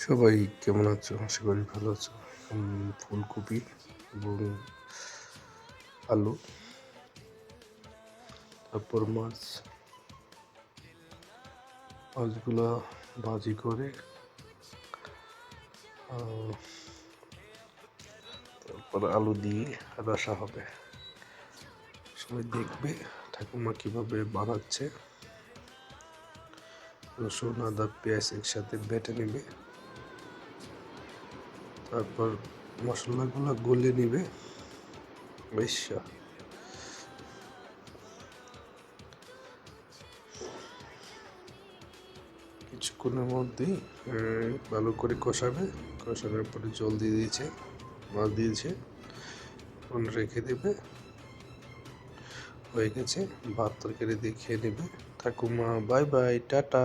সবাই কেমন আছো? আশা করি ভালো আছো। ফুলকপি এবং আলু, তারপর মাছগুলো ভাজি করে তারপর আলু দিয়ে রসা হবে। সবাই দেখবে ঠাকুমা কিভাবে বানাচ্ছে। রসুন, আদা, পেঁয়াজ একসাথে বেটে নেবে, তারপর মশলাগুলো গলে নিবে। বেশ কিছুক্ষণের মধ্যেই ভালো করে কষাবে। কষানোর পরে জল দিয়ে দিয়েছে, মাছ দিয়েছে, রেখে দেবে। হয়ে গেছে, ভাত তরকারি দিয়ে খেয়ে নেবে। ঠাকুমা বাই বাই, টাটা।